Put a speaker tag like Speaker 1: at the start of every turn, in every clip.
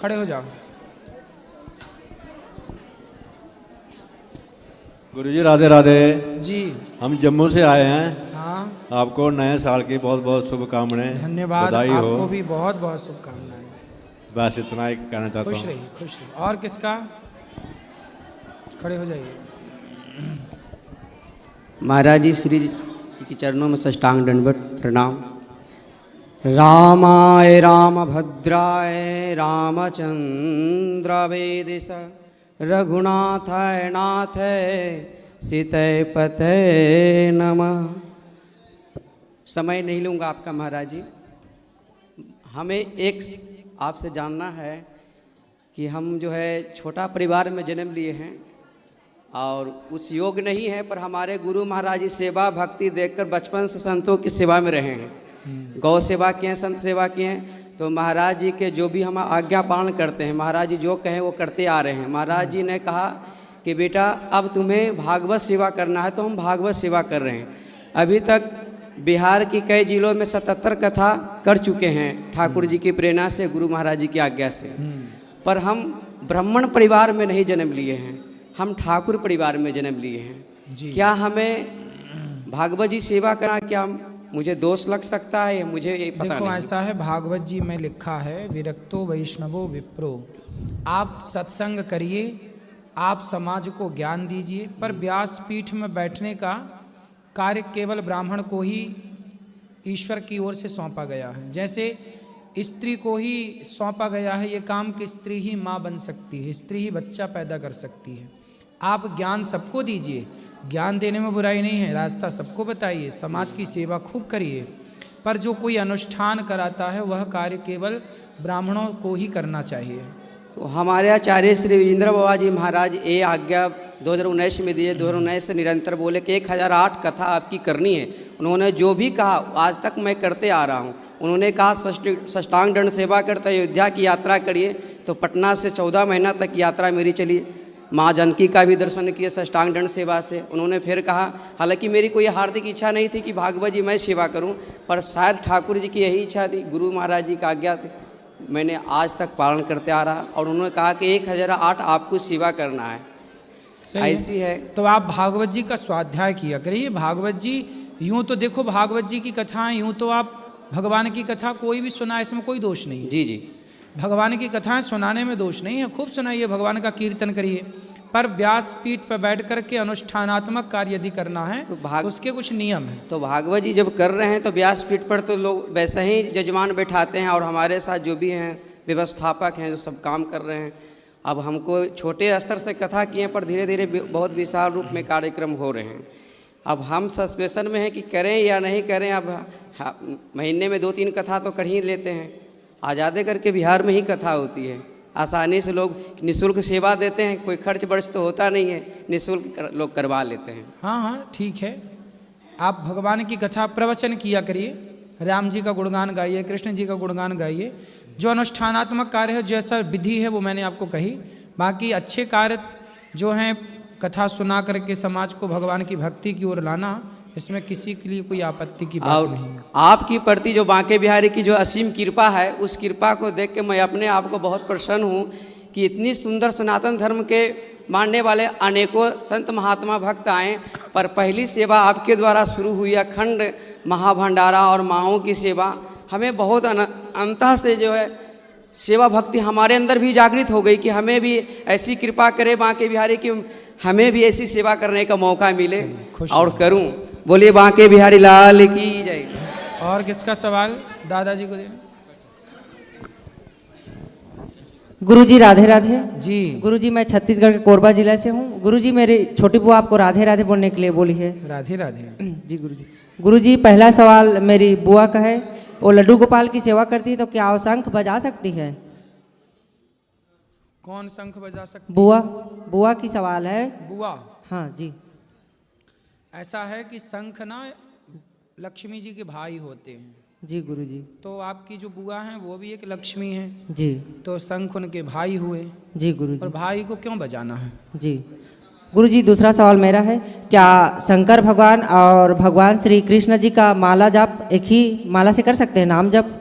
Speaker 1: खड़े हो जाओ।
Speaker 2: गुरुजी राधे राधे
Speaker 1: जी
Speaker 2: हम जम्मू से आए हैं।
Speaker 1: हाँ,
Speaker 2: आपको नए साल की बहुत बहुत शुभकामनाएं।
Speaker 1: धन्यवाद,
Speaker 2: बधाई
Speaker 1: आपको
Speaker 2: हो।
Speaker 1: भी बहुत बहुत शुभकामनाएं।
Speaker 2: बस इतना ही कहना चाहता
Speaker 1: खुश
Speaker 2: हूँ।
Speaker 1: रहिए, खुश रहिए। और किसका? खड़े हो जाइए।
Speaker 3: महाराज जी श्री जी के चरणों में साष्टांग दंडवत प्रणाम। रामाय रामभद्राय रामचंद्र वेदिस रघुनाथाय नाथाय सीतय पते नमः। समय नहीं लूँगा आपका महाराज जी। हमें एक आपसे जानना है कि हम जो है छोटा परिवार में जन्म लिए हैं और उस योग नहीं है, पर हमारे गुरु महाराज जी सेवा भक्ति देखकर बचपन से संतों की सेवा में रहे हैं। गौ सेवा किए हैं, संत सेवा किए हैं। तो महाराज जी के जो भी हम आज्ञा पालन करते हैं, महाराज जी जो कहें वो करते आ रहे हैं। महाराज जी ने कहा कि बेटा अब तुम्हें भागवत सेवा करना है, तो हम भागवत सेवा कर रहे हैं। अभी तक बिहार की कई जिलों में 77 कथा कर चुके हैं ठाकुर जी की प्रेरणा से, गुरु महाराज जी की आज्ञा से। पर हम ब्राह्मण परिवार में नहीं जन्म लिए हैं, हम ठाकुर परिवार में जन्म लिए हैं। क्या हमें भागवत जी सेवा करना क्या मुझे दोष लग सकता है? मुझे ये पता
Speaker 1: देखो
Speaker 3: नहीं।
Speaker 1: ऐसा है, भागवत जी में लिखा है विरक्तो वैष्णवो विप्रो। आप सत्संग करिए, आप समाज को ज्ञान दीजिए, पर व्यासपीठ में बैठने का कार्य केवल ब्राह्मण को ही ईश्वर की ओर से सौंपा गया है। जैसे स्त्री को ही सौंपा गया है ये काम कि स्त्री ही माँ बन सकती है, स्त्री ही बच्चा पैदा कर सकती है। आप ज्ञान सबको दीजिए, ज्ञान देने में बुराई नहीं है, रास्ता सबको बताइए, समाज की सेवा खूब करिए, पर जो कोई अनुष्ठान कराता है वह कार्य केवल ब्राह्मणों को ही करना चाहिए।
Speaker 3: तो हमारे आचार्य श्री विजेंद्र बाबा जी महाराज ये आज्ञा 2019 में दिए। 2019 से निरंतर बोले कि 1008 कथा आपकी करनी है। उन्होंने जो भी कहा आज तक मैं करते आ रहा हूँ। उन्होंने कहा साष्टांग दंड सेवा करते अयोध्या की यात्रा करिए, तो पटना से 14 महीना तक यात्रा मेरी चली। माँ जानकी का भी दर्शन किए साष्टांग दंड सेवा से। उन्होंने फिर कहा, हालांकि मेरी कोई हार्दिक इच्छा नहीं थी कि भागवत जी मैं सेवा करूं, पर शायद ठाकुर जी की यही इच्छा थी, गुरु महाराज जी का आज्ञा थी, मैंने आज तक पालन करते आ रहा। और उन्होंने कहा कि 1008 आपको सेवा करना है। ऐसी है
Speaker 1: तो आप भागवत जी का स्वाध्याय किया करिए। भागवत जी यूँ तो देखो, भागवत जी की कथाएं यूँ तो आप भगवान की कथा कोई भी सुना, इसमें कोई दोष नहीं है।
Speaker 3: जी जी,
Speaker 1: भगवान की कथाएं सुनाने में दोष नहीं है, खूब सुनाइए, भगवान का कीर्तन करिए। पर व्यास पीठ पर बैठ करके अनुष्ठानात्मक कार्य यदि करना है तो उसके कुछ नियम हैं।
Speaker 3: तो भागवत जी जब कर रहे हैं तो व्यासपीठ पर तो लोग वैसे ही जजमान बैठाते हैं, और हमारे साथ जो भी हैं व्यवस्थापक हैं जो सब काम कर रहे हैं। अब हमको छोटे स्तर से कथा किए, पर धीरे धीरे बहुत विशाल रूप में कार्यक्रम हो रहे हैं। अब हम सस्पेंशन में हैं कि करें या नहीं करें। अब महीने में 2-3 कथा तो कर ही लेते हैं। आज़ादे करके बिहार में ही कथा होती है, आसानी से लोग निःशुल्क सेवा देते हैं, कोई खर्च बर्च तो होता नहीं है, निःशुल्क लोग करवा लेते हैं।
Speaker 1: हाँ हाँ ठीक है, आप भगवान की कथा प्रवचन किया करिए, राम जी का गुणगान गाइए, कृष्ण जी का गुणगान गाइए। जो अनुष्ठानात्मक कार्य है, जैसा विधि है वो मैंने आपको कही। बाकी अच्छे कार्य जो हैं, कथा सुना करके समाज को भगवान की भक्ति की ओर लाना, इसमें किसी के लिए कोई आपत्ति की बात नहीं है।
Speaker 3: आपकी प्रति जो बांके बिहारी की जो असीम कृपा है, उस कृपा को देख के मैं अपने आप को बहुत प्रसन्न हूँ कि इतनी सुंदर सनातन धर्म के मानने वाले अनेकों संत महात्मा भक्त आए, पर पहली सेवा आपके द्वारा शुरू हुई अखंड महाभंडारा और माँओं की सेवा। हमें बहुत अंतः से जो है सेवा भक्ति हमारे अंदर भी जागृत हो गई कि हमें भी ऐसी कृपा करे बांके बिहारी की, हमें भी ऐसी सेवा करने का मौका मिले और करूं। बोलिए बांके बिहारी लाल की जय।
Speaker 1: और किसका सवाल दादाजी को देना?
Speaker 4: गुरुजी राधे राधे
Speaker 1: जी।
Speaker 4: गुरुजी मैं छत्तीसगढ़ के कोरबा जिला से हूँ। गुरुजी मेरी छोटी बुआ आपको राधे राधे बोलने के लिए बोली है।
Speaker 1: राधे राधे।
Speaker 4: जी गुरुजी। गुरुजी पहला सवाल मेरी बुआ का है, वो लड्डू गोपाल की सेवा करती है, तो क्या वो शंख बजा सकती है?
Speaker 1: कौन शंख बजा सकती?
Speaker 4: बुआ, बुआ की सवाल है।
Speaker 1: बुआ?
Speaker 4: हाँ जी।
Speaker 1: ऐसा है कि शंख ना लक्ष्मी जी के भाई होते हैं।
Speaker 4: जी गुरुजी।
Speaker 1: तो आपकी जो बुआ हैं वो भी एक लक्ष्मी है
Speaker 4: जी,
Speaker 1: तो शंख उनके भाई हुए।
Speaker 4: जी गुरुजी।
Speaker 1: और भाई को क्यों बजाना है?
Speaker 4: जी गुरुजी। दूसरा सवाल मेरा है, क्या शंकर भगवान और भगवान श्री कृष्ण जी का माला जाप एक ही माला से कर सकते हैं, नाम जप?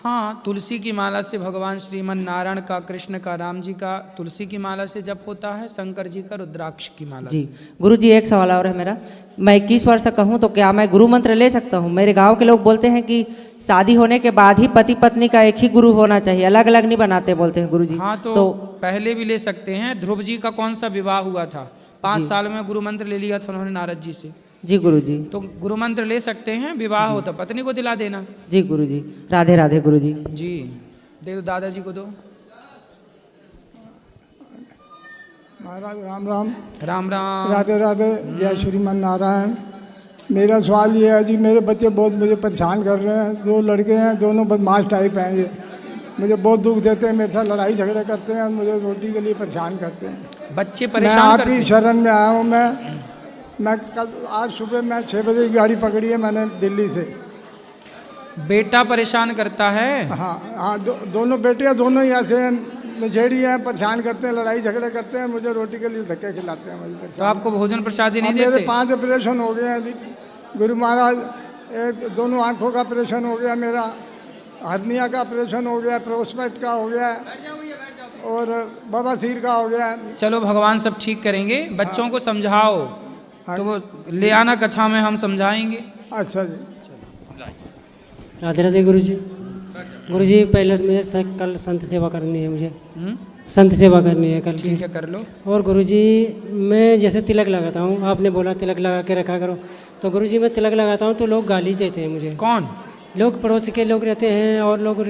Speaker 1: हाँ, तुलसी की माला से भगवान श्रीमन नारायण का, कृष्ण का, राम जी का तुलसी की माला से जप होता है, शंकर जी का रुद्राक्ष की माला
Speaker 4: जी
Speaker 1: से।
Speaker 4: गुरु जी एक सवाल और है मेरा। मैं 21 वर्ष का हूँ तो क्या मैं गुरु मंत्र ले सकता हूँ? मेरे गांव के लोग बोलते हैं कि शादी होने के बाद ही पति पत्नी का एक ही गुरु होना चाहिए, अलग अलग नहीं बनाते बोलते हैं गुरु जी।
Speaker 1: हाँ, तो पहले भी ले सकते हैं। ध्रुव जी का कौन सा विवाह हुआ था? 5 साल में गुरु मंत्र ले लिया था उन्होंने नारद जी से।
Speaker 4: जी गुरु जी।
Speaker 1: तो गुरु मंत्र ले सकते हैं, विवाह हो तो पत्नी को दिला देना।
Speaker 4: जी गुरु जी, राधे राधे गुरु जी।
Speaker 1: जी, दे दो, दादाजी को दो।
Speaker 5: महाराज राम राम।
Speaker 1: राम राम।
Speaker 5: राधे राधे, जय श्रीमन नारायण। मेरा सवाल ये है जी, मेरे बच्चे बहुत मुझे परेशान कर रहे हैं। 2 लड़के हैं, दोनों बदमाश टाइप हैं। ये मुझे बहुत दुख देते हैं, मेरे साथ लड़ाई झगड़े करते हैं, मुझे रोटी के लिए परेशान करते हैं।
Speaker 1: बच्चे
Speaker 5: मैं
Speaker 1: परेशान करते
Speaker 5: आपकी
Speaker 1: हैं।
Speaker 5: शरण में आया हूँ। मैं कल आज सुबह मैं 6 बजे की गाड़ी पकड़ी है मैंने दिल्ली से।
Speaker 1: बेटा परेशान करता है।
Speaker 5: हाँ हाँ, दोनों बेटे दोनों ही ऐसे हैं, नशेड़ी हैं, परेशान करते हैं, लड़ाई झगड़े करते हैं, मुझे रोटी के लिए धक्के खिलाते हैं, मुझे
Speaker 1: तो आपको भोजन प्रसादी नहीं
Speaker 5: मेरे
Speaker 1: देते?
Speaker 5: 5 ऑपरेशन हो गए हैं जी गुरु महाराज। दोनों आंखों का ऑपरेशन हो गया, मेरा हर्निया का ऑपरेशन हो गया, प्रोस्टेट का हो गया और बवासीर का हो गया।
Speaker 1: चलो, भगवान सब ठीक करेंगे। बच्चों को समझाओ, तो वो ले आना कथा में, हम समझाएंगे।
Speaker 5: अच्छा जी।
Speaker 3: राधे राधे गुरु जी। गुरु जी पहले मुझे कल संत सेवा करनी है, मुझे संत सेवा करनी है कल।
Speaker 1: ठीक है, कर लो।
Speaker 3: और गुरु जी मैं जैसे तिलक लगाता हूँ, आपने बोला तिलक लगा के रखा करो, तो गुरु जी मैं तिलक लगाता हूँ तो लोग गाली देते हैं मुझे।
Speaker 1: कौन?
Speaker 3: लोग पड़ोस के लोग रहते हैं और लोग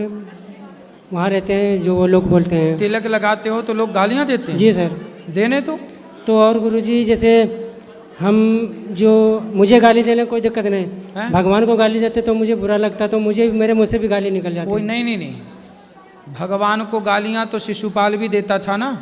Speaker 3: वहाँ रहते हैं, जो वो लोग बोलते हैं।
Speaker 1: तिलक लगाते हो तो लोग गालियाँ देते हैं?
Speaker 3: जी सर।
Speaker 1: देने तो
Speaker 3: और गुरु जी जैसे हम जो मुझे गाली देने कोई दिक्कत नहीं,
Speaker 1: हैं?
Speaker 3: भगवान को गाली देते तो मुझे बुरा लगता, तो मुझे मेरे मुँह से भी गाली निकल जाती।
Speaker 1: कोई नहीं, भगवान को गालियाँ तो शिशुपाल भी देता था ना।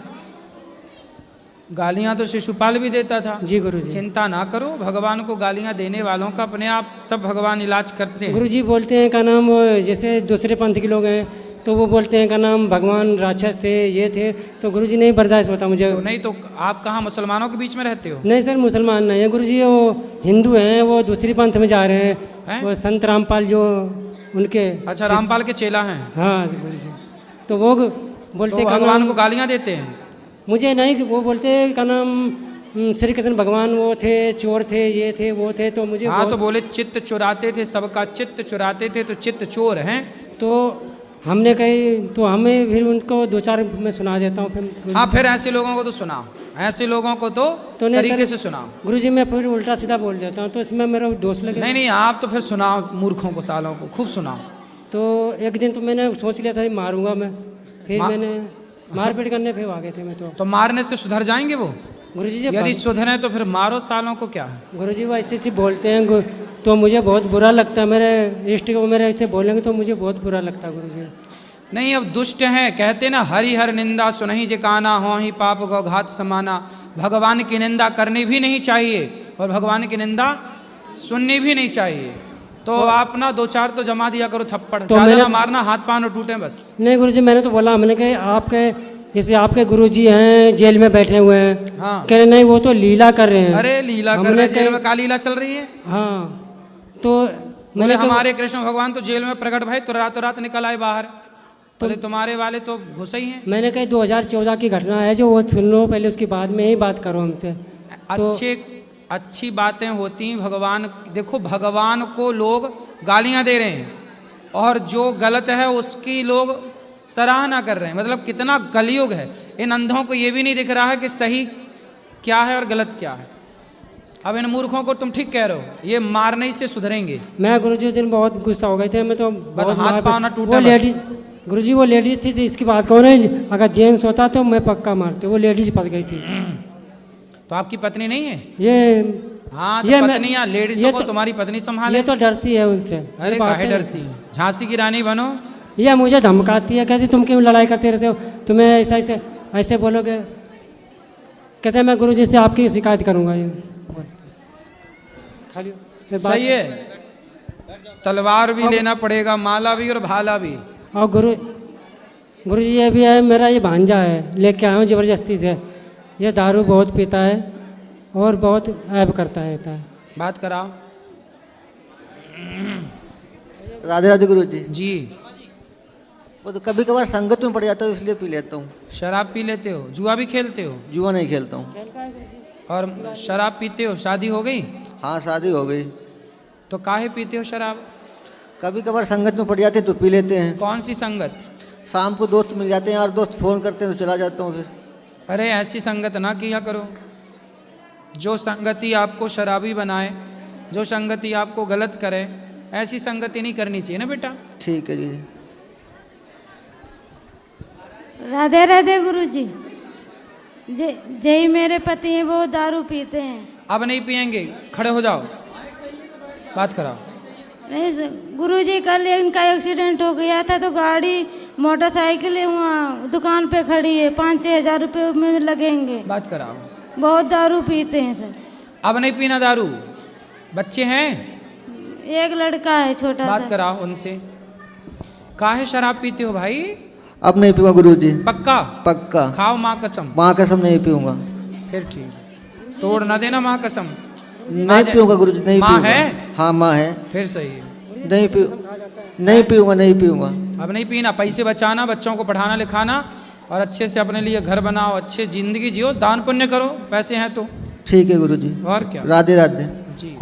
Speaker 1: गालियाँ तो शिशुपाल भी देता था।
Speaker 3: जी गुरु जी।
Speaker 1: चिंता ना करो, भगवान को गालियाँ देने वालों का अपने आप सब भगवान इलाज करते हैं।
Speaker 3: गुरु जी बोलते हैं का नाम, जैसे दूसरे पंथ के लोग हैं तो वो बोलते हैं का नाम भगवान राक्षस थे, ये थे, तो गुरु जी नहीं बर्दाश्त होता मुझे।
Speaker 1: तो नहीं तो आप कहाँ मुसलमानों के बीच में रहते हो?
Speaker 3: नहीं सर, मुसलमान नहीं है गुरु जी, वो हिंदू हैं, वो दूसरी पंथ में जा रहे हैं। वो संत रामपाल जो उनके।
Speaker 1: अच्छा, रामपाल के चेला हैं।
Speaker 3: हाँ गुरु जी, तो वो बोलते
Speaker 1: तो भगवान को गालियाँ देते हैं?
Speaker 3: मुझे नहीं, वो बोलते हैं का नाम श्री कृष्ण भगवान वो थे, चोर थे, ये थे, वो थे, तो मुझे।
Speaker 1: हाँ, तो बोले चित्त चुराते थे, सबका चित्त चुराते थे, तो चित्त चोर हैं।
Speaker 3: तो हमने कही, तो हमें फिर उनको 2-4 मैं सुना देता हूँ फिर।
Speaker 1: हाँ, फिर ऐसे लोगों को तो सुनाओ, ऐसे लोगों को तो तरीके से सुनाओ।
Speaker 3: गुरु जी मैं फिर उल्टा सीधा बोल देता हूँ, तो इसमें मेरा दोस्त लगे।
Speaker 1: नहीं, आप तो फिर सुनाओ, मूर्खों को, सालों को खूब सुनाओ।
Speaker 3: तो एक दिन तो मैंने सोच लिया था मारूंगा मैं, फिर मैंने मारपीट करने फिर आ गए थे मैं। तो
Speaker 1: मारने से सुधर जाएंगे वो?
Speaker 3: गुरु जी
Speaker 1: यदि सुधरे तो फिर मारो, सालों को क्या है।
Speaker 3: गुरु जी वो ऐसे बोलते हैं तो मुझे बहुत बुरा लगता है। मेरे इष्ट को मेरे ऐसे बोलेंगे तो मुझे बहुत बुरा लगता है गुरु जी।
Speaker 1: नहीं, अब दुष्ट हैं, कहते ना हरि हर निंदा सुनहि जे काना, हो ही पाप गौ घात समाना। भगवान की निंदा करनी भी नहीं चाहिए और भगवान की निंदा सुननी भी नहीं चाहिए। तो आप ना 2-4 तो जमा दिया करो थप्पड़,
Speaker 3: तो
Speaker 1: ज़्यादा ना मारना, हाथ पाँव न टूटे बस।
Speaker 3: नहीं गुरु जी, मैंने तो बोला, हमने कहा आपके जैसे आपके गुरु जी हैं जेल में बैठे हुए हैं।
Speaker 1: हाँ।
Speaker 3: कह रहे नहीं वो तो लीला कर रहे हैं।
Speaker 1: अरे लीला कर रहे हैं, जेल में का लीला चल रही है?
Speaker 3: हाँ, तो
Speaker 1: बोले हमारे कृष्ण भगवान तो जेल में प्रकट भय, तो रातों-रात निकल आए बाहर। बोले तुम्हारे वाले तो घुसे ही हैं।
Speaker 3: मैंने कहा 2014 की घटना है जो, वो सुन लो पहले, उसके बाद में ही बात करो हमसे।
Speaker 1: अच्छी बातें होती हैं। भगवान देखो, भगवान को लोग गालियां दे रहे हैं और जो गलत है उसकी लोग सराहना कर रहे हैं। मतलब कितना कलयुग है। इन अंधों को ये भी नहीं दिख रहा है कि सही क्या है और गलत क्या है। अब इन मूर्खों को तुम ठीक कह रहे हो, ये मारने ही से सुधरेंगे।
Speaker 3: मैं गुरुजी उस दिन बहुत गुस्सा हो गए थे, मैं तो
Speaker 1: बस हाथ पाँव ना टूटा।
Speaker 3: गुरुजी वो लेडीज थी, इसकी बात कौन है, अगर जेंट्स होता तो मैं पक्का मारते। वो लेडीज फंस गई थी।
Speaker 1: तो आपकी पत्नी नहीं है
Speaker 3: ये?
Speaker 1: हाँ, तो पत्नियां लेडीजों को तुम्हारी पत्नी संभाले।
Speaker 3: ये तो डरती है उनसे।
Speaker 1: अरे काहे डरती है? झांसी की रानी बनो।
Speaker 3: ये मुझे धमकाती है, कहती तुम क्यों लड़ाई करते रहते हो, तुम्हें ऐसा ऐसे बोलोगे। कहते मैं गुरुजी से आपकी शिकायत करूंगा। ये खाली
Speaker 1: सही है, तलवार भी लेना पड़ेगा, माला भी और भाला भी।
Speaker 3: और गुरुजी ये भी है, मेरा ये भांजा है, लेके आया हूँ ज़बरदस्ती से। ये दारू बहुत पीता है और बहुत ऐब करता रहता है।
Speaker 1: बात कराओ।
Speaker 6: राधे राधे गुरु जी।
Speaker 1: जी
Speaker 6: वो तो कभी कभार संगत में पड़ जाता है इसलिए पी लेता हूँ।
Speaker 1: शराब पी लेते हो, जुआ भी खेलते हो?
Speaker 6: जुआ नहीं खेलता हूँ।
Speaker 1: और शराब पीते हो? शादी हो गई?
Speaker 6: हाँ शादी हो गई।
Speaker 1: तो काहे पीते हो शराब?
Speaker 6: कभी कभार संगत में पड़ जाते हैं तो पी लेते हैं।
Speaker 1: कौन सी संगत?
Speaker 6: शाम को दोस्त मिल जाते हैं यार, दोस्त फ़ोन करते हैं तो चला जाता हूँ फिर।
Speaker 1: अरे ऐसी संगत ना किया करो। जो संगति आपको शराबी बनाए, जो संगति आपको गलत करे, ऐसी संगति नहीं करनी चाहिए ना बेटा।
Speaker 6: ठीक है जी।
Speaker 7: राधे राधे गुरुजी। जय मेरे पति हैं, वो दारू पीते हैं।
Speaker 1: अब नहीं पियेंगे, खड़े हो जाओ, बात कराओ।
Speaker 7: नहीं गुरुजी, कल इनका एक्सीडेंट हो गया था तो गाड़ी मोटरसाइकिल वहाँ दुकान पे खड़ी है, 5-6 हज़ार रुपये में लगेंगे।
Speaker 1: बात कराओ।
Speaker 7: बहुत दारू पीते हैं सर।
Speaker 1: अब नहीं पीना दारू। बच्चे हैं?
Speaker 7: एक लड़का है छोटा
Speaker 1: बात
Speaker 7: सा।
Speaker 1: कराओ उनसे। काहे शराब पीते हो भाई?
Speaker 6: अब नहीं पीऊँगा गुरुजी।
Speaker 1: पक्का?
Speaker 6: पक्का।
Speaker 1: खाओ माँ कसम।
Speaker 6: माँ कसम नहीं पीऊँगा।
Speaker 1: फिर ठीक, तोड़ ना देना माँ कसम।
Speaker 6: नहीं पीऊँगा गुरुजी, नहीं
Speaker 1: माँ
Speaker 6: पीऊँगा।
Speaker 1: है?
Speaker 6: हाँ माँ है।
Speaker 1: फिर सही है।
Speaker 6: नहीं पीऊँगा, नहीं पीऊँगा।
Speaker 1: अब नहीं पीना। पैसे बचाना, बच्चों को पढ़ाना लिखाना और अच्छे से अपने लिए घर बनाओ, अच्छे जिंदगी जियो, दान पुण्य करो, पैसे हैं तो।
Speaker 6: ठीक है गुरुजी।
Speaker 1: और क्या।
Speaker 6: राधे राधे।
Speaker 1: जी।